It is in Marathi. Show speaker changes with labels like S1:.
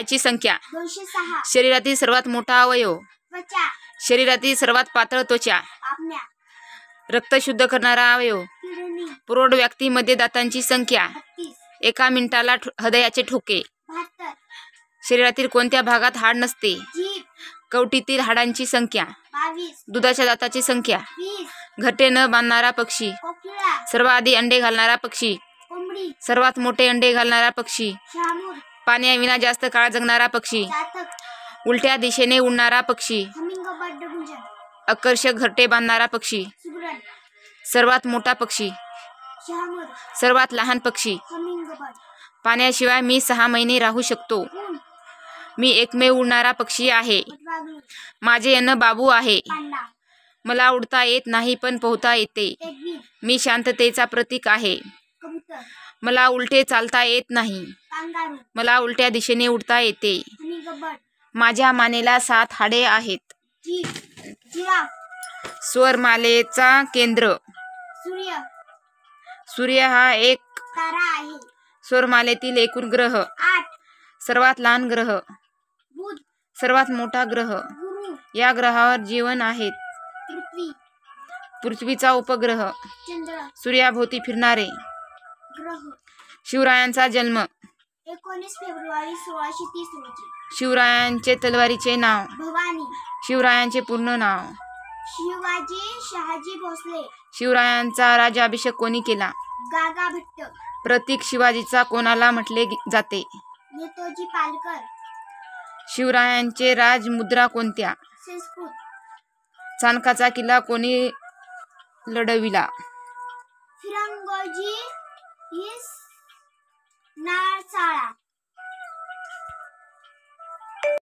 S1: ची संख्या
S2: 206.
S1: शरीरातील सर्वात मोठा अवयव
S2: त्वचा.
S1: शरीरातील सर्वात पातळ त्वचा
S2: आज्ञा.
S1: रक्त शुद्ध करणारा अवयव
S2: किडनी.
S1: प्रौढ व्यक्तीमध्ये दातांची संख्या
S2: 36.
S1: एका मिनिटाला हृदयाचे ठोके
S2: 72.
S1: शरीरातील कोणत्या भागात हाड नसते
S2: जीभ.
S1: कवटीतील हाडांची संख्या
S2: 22.
S1: दुधाच्या दाताची संख्या
S2: 20.
S1: घरटे न बांधणारा पक्षी
S2: कोकिळा.
S1: सर्वाधिक अंडे घालणारा पक्षी
S2: कोंबडी.
S1: सर्वात मोठे अंडे घालणारा पक्षी
S2: शहाणूर.
S1: पाण्याविना जास्त काळ जगणारा पक्षी
S2: चातक.
S1: उलट्या दिशेने उडणारा पक्षी
S2: हमिंगबर्ड गुंजन.
S1: आकर्षक घरटे बांधणारा पक्षी
S2: सुगरण.
S1: सर्वात मोठा पक्षी
S2: शहाणूर.
S1: सर्वात लहान पक्षी
S2: हमिंगबर्ड.
S1: पाण्याशिवाय मी 6 महिने राहू शकतो
S2: ऊन.
S1: मी एकमेव उडणारा पक्षी आहे
S2: वटवाघूळ.
S1: माझे अन्न बाबू आहे
S2: पांडा.
S1: मला उडता येत नाही पण पोहता येते
S2: पेंग्विन.
S1: मी शांततेचा प्रतीक आहे
S2: कबूतर.
S1: मला उलटे चालता येत नाही
S2: कांगारू.
S1: मला उलट्या दिशेने उडता येते
S2: हमिंगबर्ड.
S1: माझ्या मानेला 7 हाडे आहेत
S2: जीभ. जिराफ.
S1: स्वरमालेचा केंद्र
S2: सूर्य.
S1: सूर्य हा एक
S2: तारा आहे.
S1: स्वरमालेतील एकूण ग्रह
S2: 8.
S1: सर्वात लहान ग्रह
S2: बुध.
S1: सर्वात मोठा ग्रह
S2: गुरु.
S1: या ग्रहावर जीवन आहेत
S2: पृथ्वी.
S1: पृथ्वीचा उपग्रह
S2: चंद्र.
S1: सूर्याभोवती फिरणारे
S2: ग्रह.
S1: शिवरायांचा जन्म
S2: 19 फेब्रुवारी 1630 रोजी.
S1: शिवरायांचे तलवारीचे नाव
S2: भवानी.
S1: शिवरायांचे पूर्ण नाव
S2: शिवाजी शहाजी भोसले.
S1: शिवरायांचा राज्याभिषेक कोणी केला
S2: गागा भट्ट.
S1: प्रतीक शिवाजीचा कोणाला म्हटले जाते
S2: नेताजी पालकर.
S1: शिवरायांचे राजमुद्रा कोणत्या
S2: संस्कृत.
S1: चाणकाचा किल्ला कोणी लढविला
S2: फिरंगोजी इस नारसाळा.